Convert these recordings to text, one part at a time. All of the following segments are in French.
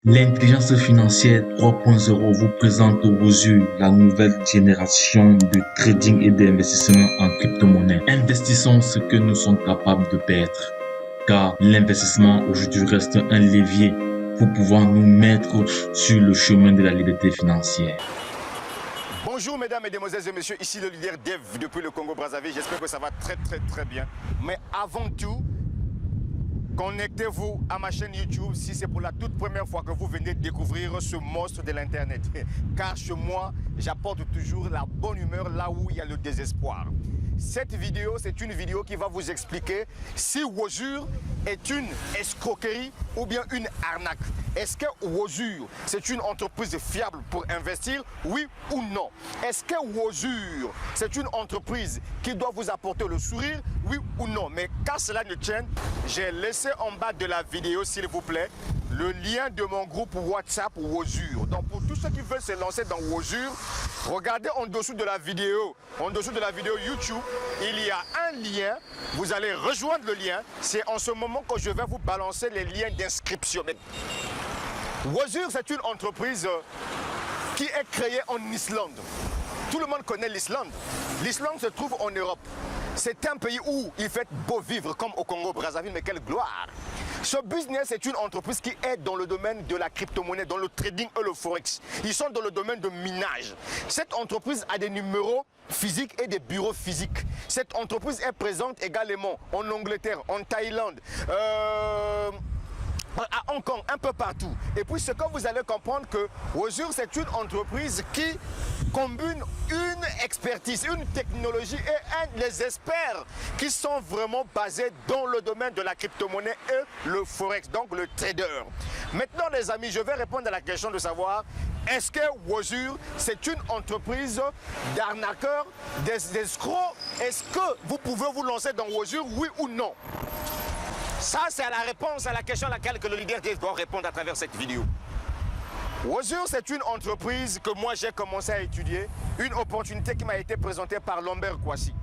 L'intelligence financière 3.0 vous présente aux yeux la nouvelle génération de trading et d'investissement en crypto-monnaie. Investissons ce que nous sommes capables de perdre, car l'investissement aujourd'hui reste un levier pour pouvoir nous mettre sur le chemin de la liberté financière. Bonjour mesdames, mesdemoiselles et messieurs, ici le leader Dev depuis le Congo-Brazzaville. J'espère que ça va très bien. Mais avant tout, connectez-vous à ma chaîne YouTube si c'est pour la toute première fois que vous venez découvrir ce monstre de l'internet. Car chez moi, j'apporte toujours la bonne humeur là où il y a le désespoir. Cette vidéo, c'est une vidéo qui va vous expliquer si Wozur est une escroquerie ou bien une arnaque. Est-ce que Wozur, c'est une entreprise fiable pour investir, oui ou non? Est-ce que Wozur, c'est une entreprise qui doit vous apporter le sourire, oui ou non? Mais qu'à cela ne tienne, j'ai laissé en bas de la vidéo, s'il vous plaît, le lien de mon groupe WhatsApp Wozur. Donc pour tous ceux qui veulent se lancer dans Wozur, regardez en dessous de la vidéo YouTube, il y a un lien, vous allez rejoindre le lien. C'est en ce moment que je vais vous balancer les liens d'inscription. Wozur, c'est une entreprise qui est créée en Islande. Tout le monde connaît l'Islande. L'Islande se trouve en Europe. C'est un pays où il fait beau vivre comme au Congo-Brazzaville, mais quelle gloire! Ce business est une entreprise qui est dans le domaine de la crypto-monnaie, dans le trading et le forex. Ils sont dans le domaine de minage. Cette entreprise a des numéros physiques et des bureaux physiques. Cette entreprise est présente également en Angleterre, en Thaïlande, à Hong Kong, un peu partout. Et puis ce que vous allez comprendre que Wozur, c'est une entreprise qui combine une expertise, une technologie et les experts qui sont vraiment basés dans le domaine de la crypto-monnaie et le forex, donc le trader. Maintenant les amis, je vais répondre à la question de savoir est-ce que Wozur, c'est une entreprise d'arnaqueurs, d'escrocs? Est-ce que vous pouvez vous lancer dans Wozur, oui ou non? Ça, c'est la réponse à la question à laquelle le leader doit répondre à travers cette vidéo. Wozur, c'est une entreprise que moi j'ai commencé à étudier, une opportunité qui m'a été présentée par Lambert Kwasi.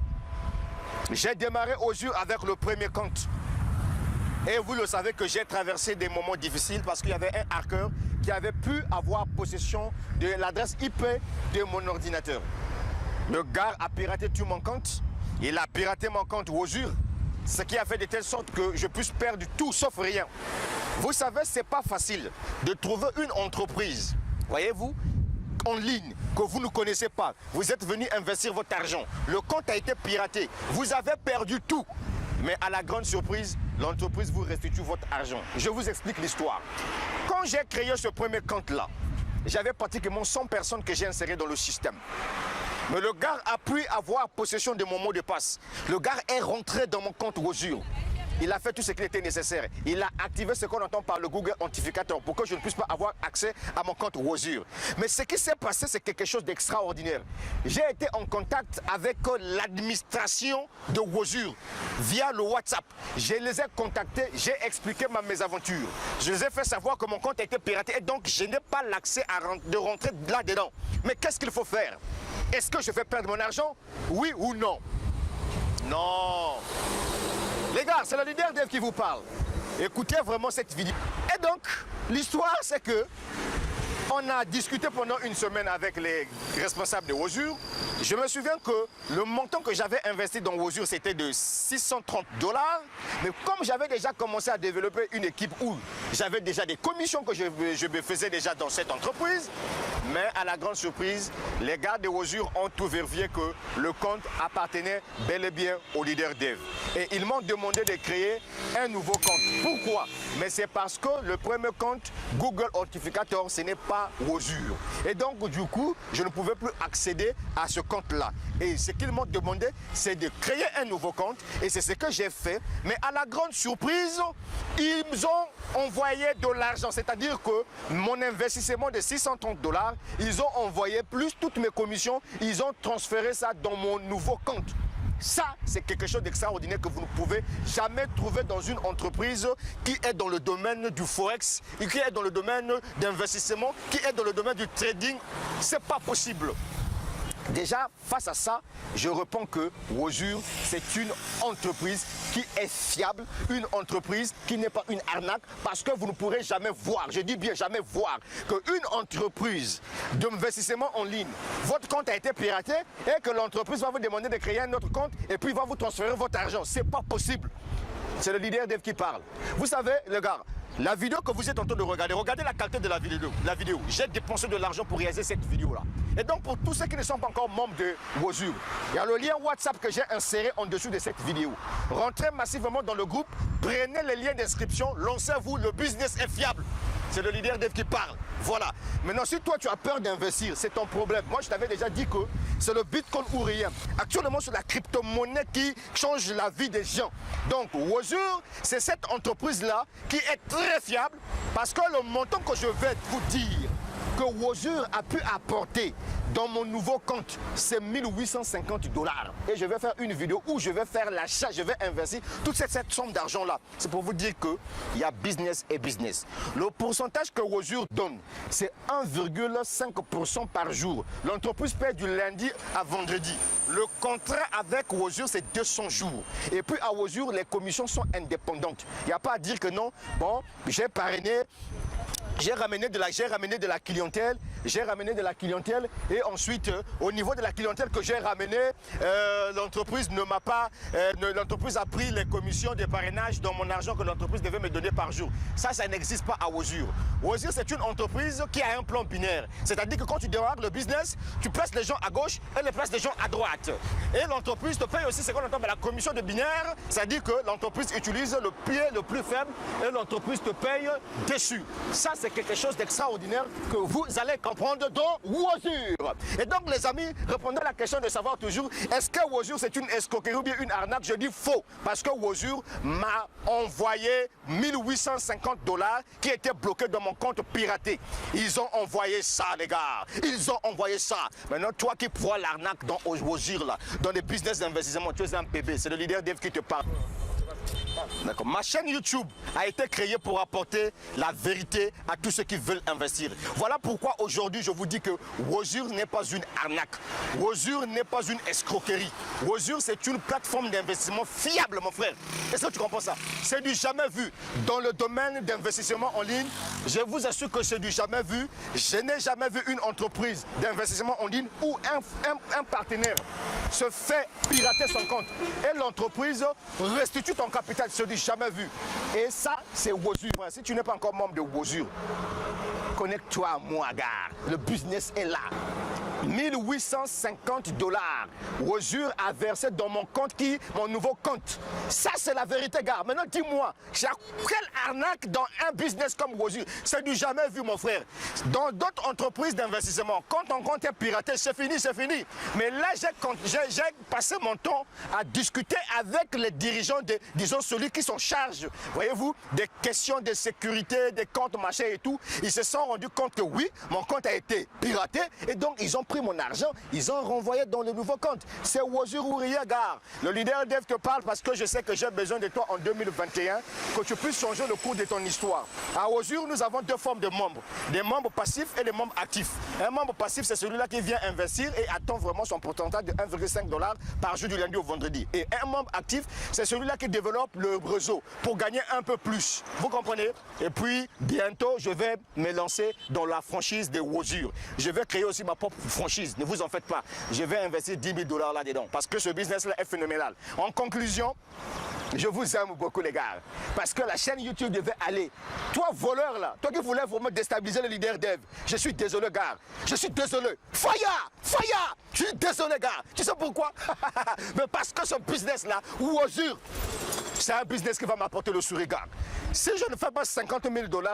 J'ai démarré Wozur avec le premier compte. Et vous le savez que j'ai traversé des moments difficiles parce qu'il y avait un hacker qui avait pu avoir possession de l'adresse IP de mon ordinateur. Le gars a piraté tout mon compte, il a piraté mon compte Wozur. Ce qui a fait de telle sorte que je puisse perdre tout sauf rien. Vous savez, c'est pas facile de trouver une entreprise, voyez-vous, en ligne, que vous ne connaissez pas. Vous êtes venu investir votre argent. Le compte a été piraté. Vous avez perdu tout. Mais à la grande surprise, l'entreprise vous restitue votre argent. Je vous explique l'histoire. Quand j'ai créé ce premier compte-là, j'avais pratiquement 100 personnes que j'ai insérées dans le système. Mais le gars a pu avoir possession de mon mot de passe. Le gars est rentré dans mon compte Wozur. Il a fait tout ce qui était nécessaire. Il a activé ce qu'on entend par le Google Authentificator pour que je ne puisse pas avoir accès à mon compte Wozur. Mais ce qui s'est passé, c'est quelque chose d'extraordinaire. J'ai été en contact avec l'administration de Wozur via le WhatsApp. Je les ai contactés, j'ai expliqué ma mésaventure. Je les ai fait savoir que mon compte a été piraté et donc je n'ai pas l'accès de rentrer là-dedans. Mais qu'est-ce qu'il faut faire? Est-ce que je vais perdre mon argent? Oui ou non? Non. Les gars, c'est le leader Dev qui vous parle. Écoutez vraiment cette vidéo. Et donc, l'histoire, c'est que on a discuté pendant une semaine avec les responsables de Wozur. Je me souviens que le montant que j'avais investi dans Wozur, c'était de 630 $. Mais comme j'avais déjà commencé à développer une équipe où j'avais déjà des commissions que je me faisais déjà dans cette entreprise, mais à la grande surprise, les gars de Wozur ont tout vérifié que le compte appartenait bel et bien au leader Dev. Et ils m'ont demandé de créer un nouveau compte. Pourquoi? Mais c'est parce que le premier compte Google Authentificator, ce n'est pas Wozur. Et donc, du coup, je ne pouvais plus accéder à ce compte-là. Et ce qu'ils m'ont demandé, c'est de créer un nouveau compte. Et c'est ce que j'ai fait. Mais à la grande surprise, ils ont envoyé de l'argent. C'est-à-dire que mon investissement de 630 $, ils ont envoyé plus toutes mes commissions. Ils ont transféré ça dans mon nouveau compte. Ça, c'est quelque chose d'extraordinaire que vous ne pouvez jamais trouver dans une entreprise qui est dans le domaine du forex, qui est dans le domaine d'investissement, qui est dans le domaine du trading. C'est pas possible. Déjà, face à ça, je réponds que Wozur, c'est une entreprise qui est fiable, une entreprise qui n'est pas une arnaque, parce que vous ne pourrez jamais voir, je dis bien jamais voir, qu'une entreprise d'investissement en ligne, votre compte a été piraté et que l'entreprise va vous demander de créer un autre compte et puis va vous transférer votre argent. C'est pas possible. C'est le leader dev qui parle. Vous savez, les gars, la vidéo que vous êtes en train de regarder, regardez la qualité de la vidéo. J'ai dépensé de l'argent pour réaliser cette vidéo-là. Et donc, pour tous ceux qui ne sont pas encore membres de Wozur, il y a le lien WhatsApp que j'ai inséré en dessous de cette vidéo. Rentrez massivement dans le groupe, prenez les liens d'inscription, lancez-vous, le business est fiable. C'est le leader dev qui parle. Voilà. Maintenant, si toi, tu as peur d'investir, c'est ton problème. Moi, je t'avais déjà dit que c'est le Bitcoin ou rien. Actuellement, c'est la crypto-monnaie qui change la vie des gens. Donc, Wozur, c'est cette entreprise-là qui est très fiable parce que le montant que je vais vous dire que Wozur a pu apporter dans mon nouveau compte, c'est 1850 $. Et je vais faire une vidéo où je vais faire l'achat, je vais investir toute cette somme d'argent-là. C'est pour vous dire qu'il y a business et business. Le pourcentage que Wozur donne, c'est 1,5% par jour. L'entreprise paie du lundi à vendredi. Le contrat avec Wozur, c'est 200 jours. Et puis à Wozur, les commissions sont indépendantes. Il n'y a pas à dire que non, bon, j'ai parrainé. J'ai ramené de la clientèle, et ensuite au niveau de la clientèle que j'ai ramené, l'entreprise ne m'a pas, l'entreprise a pris les commissions de parrainage dans mon argent que l'entreprise devait me donner par jour. Ça n'existe pas à Wozur. Wozur, c'est une entreprise qui a un plan binaire. C'est-à-dire que quand tu démarres le business, tu places les gens à gauche et les places les gens à droite. Et l'entreprise te paye aussi ce qu'on appelle la commission de binaire, c'est-à-dire que l'entreprise utilise le pied le plus faible et l'entreprise te paye dessus. Ça, c'est quelque chose d'extraordinaire que vous allez comprendre dans Wozur. Et donc, les amis, répondez à la question de savoir toujours, est-ce que Wozur, c'est une escroquerie ou bien une arnaque? Je dis faux, parce que Wozur m'a envoyé 1850 $ qui étaient bloqués dans mon compte piraté. Ils ont envoyé ça, les gars. Ils ont envoyé ça. Maintenant, toi qui vois l'arnaque dans Wozur, là, dans les business d'investissement, tu es un bébé. C'est le leader dev qui te parle. D'accord. Ma chaîne YouTube a été créée pour apporter la vérité à tous ceux qui veulent investir. Voilà pourquoi aujourd'hui je vous dis que Wozur n'est pas une arnaque. Wozur n'est pas une escroquerie. Wozur, c'est une plateforme d'investissement fiable, mon frère. Est-ce que tu comprends ça? C'est du jamais vu. Dans le domaine d'investissement en ligne, je vous assure que c'est du jamais vu. Je n'ai jamais vu une entreprise d'investissement en ligne où un partenaire se fait pirater son compte et l'entreprise restitue ton capital. C'est du jamais vu. Et ça, c'est Wozur. Si tu n'es pas encore membre de Wozur, connecte-toi à moi, gars. Le business est là. 1850 $. Wozur a versé dans mon compte mon nouveau compte. Ça, c'est la vérité, gars. Maintenant, dis-moi, quelle arnaque dans un business comme Wozur? C'est du jamais vu, mon frère. Dans d'autres entreprises d'investissement, quand ton compte est piraté, c'est fini, c'est fini. Mais là, j'ai passé mon temps à discuter avec les dirigeants, disons, celui qui sont charge, voyez-vous, des questions de sécurité, des comptes, machin et tout. Ils se sont rendus compte que oui, mon compte a été piraté et donc ils ont pris mon argent, ils ont renvoyé dans le nouveau compte. C'est Wozur ou rien, gars. Le leader dev te parle parce que je sais que j'ai besoin de toi en 2021, que tu puisses changer le cours de ton histoire. À Wozur, nous avons deux formes de membres, des membres passifs et des membres actifs. Un membre passif, c'est celui-là qui vient investir et attend vraiment son pourcentage de 1,5 $ par jour du lundi au vendredi. Et un membre actif, c'est celui-là qui développe le réseau pour gagner un peu plus. Vous comprenez? Et puis, bientôt, je vais me lancer dans la franchise de Wozur. Je vais créer aussi ma propre franchise, ne vous en faites pas. Je vais investir 10 000 $ là-dedans parce que ce business-là est phénoménal. En conclusion, je vous aime beaucoup, les gars, parce que la chaîne YouTube devait aller. Toi, voleur, là, toi qui voulais vraiment déstabiliser le leader dev, je suis désolé, gars. Je suis désolé. Fire! Fire! Je suis désolé, gars. Tu sais pourquoi? Mais parce que ce business-là, Wozur, c'est un business qui va m'apporter le sourire, gars. Si je ne fais pas 50 000 $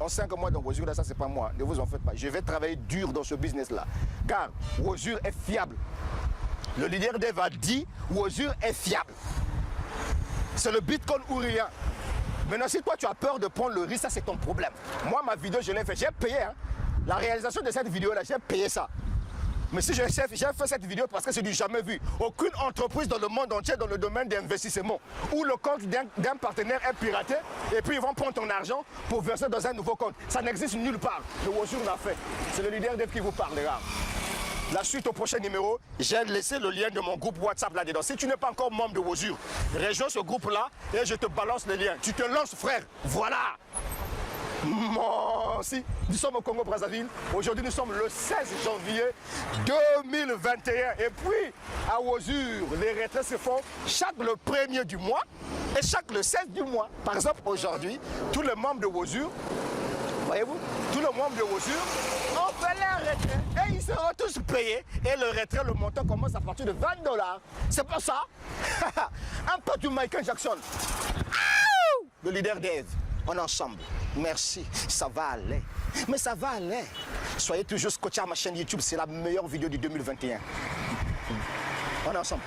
en 5 mois dans Wozur, là, ça, c'est pas moi. Ne vous en faites pas. Je vais travailler dur dans ce business-là. Car Wozur est fiable. Le leader dev a dit Wozur est fiable. C'est le Bitcoin ou rien. Maintenant, si toi, tu as peur de prendre le risque, ça, c'est ton problème. Moi, ma vidéo, je l'ai fait. J'ai payé. Hein. La réalisation de cette vidéo-là, j'ai payé ça. Mais si j'ai fait cette vidéo parce que c'est du jamais vu. Aucune entreprise dans le monde entier dans le domaine d'investissement où le compte d'un partenaire est piraté et puis ils vont prendre ton argent pour verser dans un nouveau compte. Ça n'existe nulle part. Le Wozur l'a fait. C'est le leader dev qui vous parle, les gars. la suite au prochain numéro. J'ai laissé le lien de mon groupe WhatsApp là-dedans. Si tu n'es pas encore membre de Wozur, rejoins ce groupe-là et je te balance le lien. Tu te lances, frère. Voilà. Si, nous sommes au Congo-Brazzaville. Aujourd'hui, nous sommes le 16 janvier 2021. Et puis, à Wozur, les retraits se font chaque le 1er du mois et chaque le 16 du mois. Par exemple, aujourd'hui, tous les membres de Wozur, voyez-vous, tous les membres de Wozur ont fait leur retrait et ils seront tous payés. Et le retrait, le montant commence à partir de $20. C'est pas ça. Un peu du Michael Jackson. Le leader d'Eve. On est ensemble. Merci. Ça va aller. Mais ça va aller. Soyez toujours scotchés à ma chaîne YouTube. C'est la meilleure vidéo du 2021. On est ensemble.